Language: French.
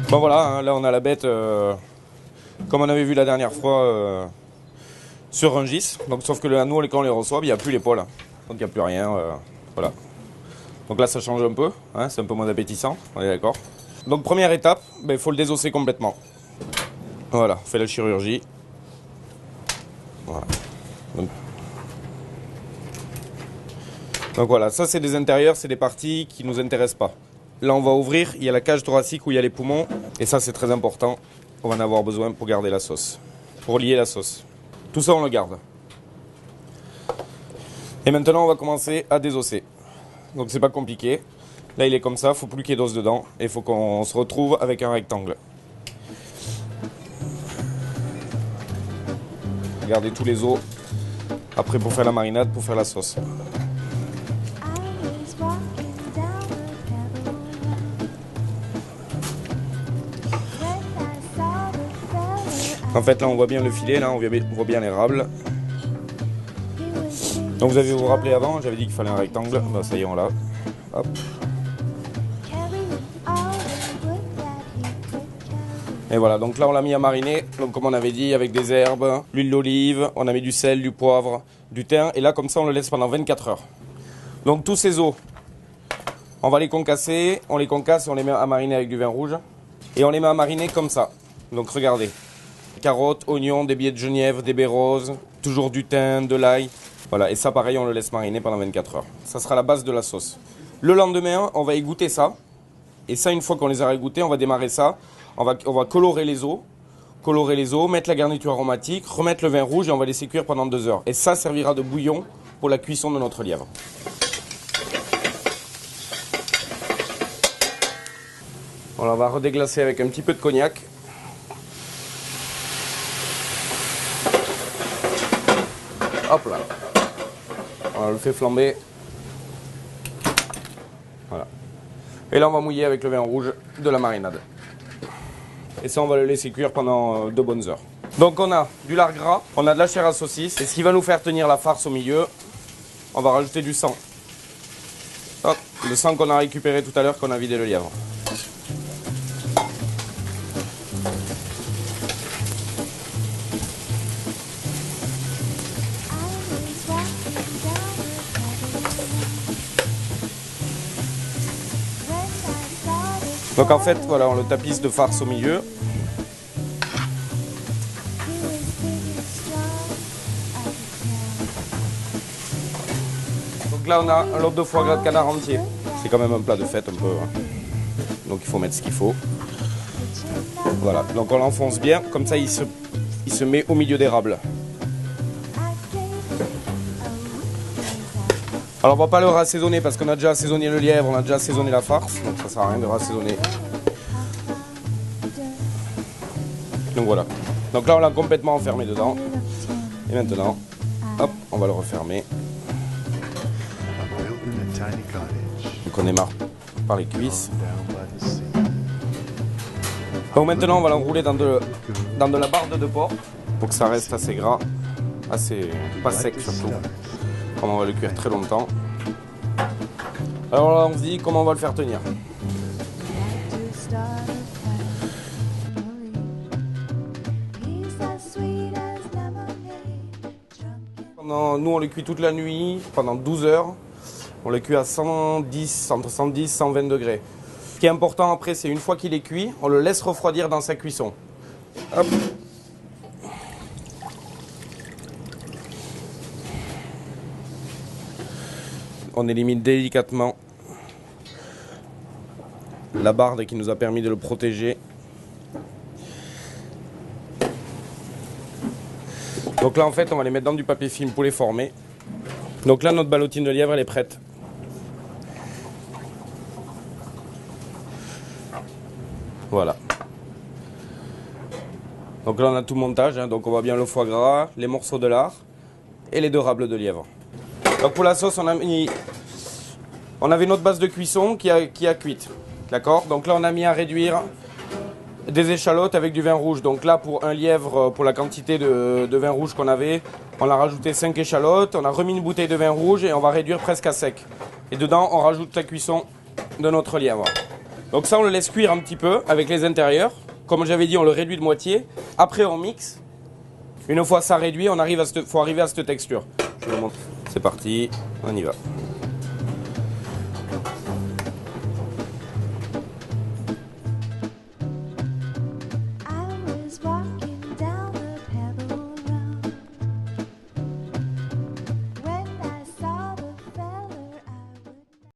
Bon voilà, hein, là on a la bête comme on avait vu la dernière fois sur Rungis. Donc sauf que nous quand on les reçoit, il n'y a plus l'épaule. Donc il n'y a plus rien. Voilà. Donc là ça change un peu, hein, c'est un peu moins appétissant, on est d'accord. Donc première étape, il faut le désosser complètement. Voilà, on fait la chirurgie. Voilà. Donc voilà, ça c'est des intérieurs, c'est des parties qui ne nous intéressent pas. Là on va ouvrir, il y a la cage thoracique où il y a les poumons. Et ça c'est très important, on va en avoir besoin pour garder la sauce. Pour lier la sauce. Tout ça on le garde. Et maintenant on va commencer à désosser. Donc c'est pas compliqué. Là il est comme ça, il ne faut plus qu'il y ait d'os dedans. Et il faut qu'on se retrouve avec un rectangle. Regardez tous les os. Après pour faire la marinade, pour faire la sauce. En fait là on voit bien le filet, là on voit bien les rables. Donc vous avez vous rappelé avant, j'avais dit qu'il fallait un rectangle. Ben, ça y est, on l'a. Hop. Et voilà, donc là on l'a mis à mariner, donc comme on avait dit, avec des herbes, l'huile d'olive, on a mis du sel, du poivre, du thym, et là comme ça on le laisse pendant 24 heures. Donc tous ces os, on va les concasser, on les concasse et on les met à mariner avec du vin rouge. Et on les met à mariner comme ça. Donc regardez, carottes, oignons, des billets de genièvre, des baies roses, toujours du thym, de l'ail. Voilà, et ça pareil on le laisse mariner pendant 24 heures. Ça sera la base de la sauce. Le lendemain, on va égoutter ça. Et ça, une fois qu'on les aura égouttés, on va démarrer ça. On va colorer les os, mettre la garniture aromatique, remettre le vin rouge et on va laisser cuire pendant 2 heures. Et ça servira de bouillon pour la cuisson de notre lièvre. Voilà, on va redéglacer avec un petit peu de cognac. Hop là. On le fait flamber. Voilà. Et là, on va mouiller avec le vin rouge de la marinade. Et ça, on va le laisser cuire pendant 2 bonnes heures. Donc, on a du lard gras, on a de la chair à saucisse. Et ce qui va nous faire tenir la farce au milieu, on va rajouter du sang. Hop, le sang qu'on a récupéré tout à l'heure, qu'on a vidé le lièvre. Donc en fait, voilà, on le tapisse de farce au milieu. Donc là, on a un lot de foie gras de canard entier. C'est quand même un plat de fête un peu. Hein. Donc il faut mettre ce qu'il faut. Voilà, donc on l'enfonce bien, comme ça il se met au milieu des rables. Alors on va pas le rassaisonner parce qu'on a déjà assaisonné le lièvre, on a déjà assaisonné la farce, donc ça sert à rien de rassaisonner. Donc voilà. Donc là on l'a complètement enfermé dedans. Et maintenant, hop, on va le refermer. Donc on démarre par les cuisses. Donc maintenant on va l'enrouler dans de la barde de porc pour que ça reste assez gras, assez pas sec surtout. On va le cuire très longtemps. Alors là on se dit comment on va le faire tenir. Nous on le cuit toute la nuit, pendant 12 heures. On le cuit à 110, entre 110 et 120 degrés. Ce qui est important après, c'est une fois qu'il est cuit, on le laisse refroidir dans sa cuisson. Hop. On élimine délicatement la barde qui nous a permis de le protéger. Donc là en fait on va les mettre dans du papier film pour les former. Donc là notre ballotine de lièvre elle est prête. Voilà. Donc là on a tout le montage, hein. Donc on voit bien le foie gras, les morceaux de lard et les 2 rables de lièvre. Donc pour la sauce on avait notre base de cuisson qui a cuite. D'accord. Donc là on a mis à réduire des échalotes avec du vin rouge. Donc là pour un lièvre, pour la quantité de vin rouge qu'on avait, on a rajouté 5 échalotes, on a remis une bouteille de vin rouge et on va réduire presque à sec. Et dedans on rajoute la cuisson de notre lièvre. Donc ça, on le laisse cuire un petit peu avec les intérieurs. Comme j'avais dit, on le réduit de moitié. Après, on mixe. Une fois ça réduit, faut arriver à cette texture. Je vous montre. C'est parti, on y va.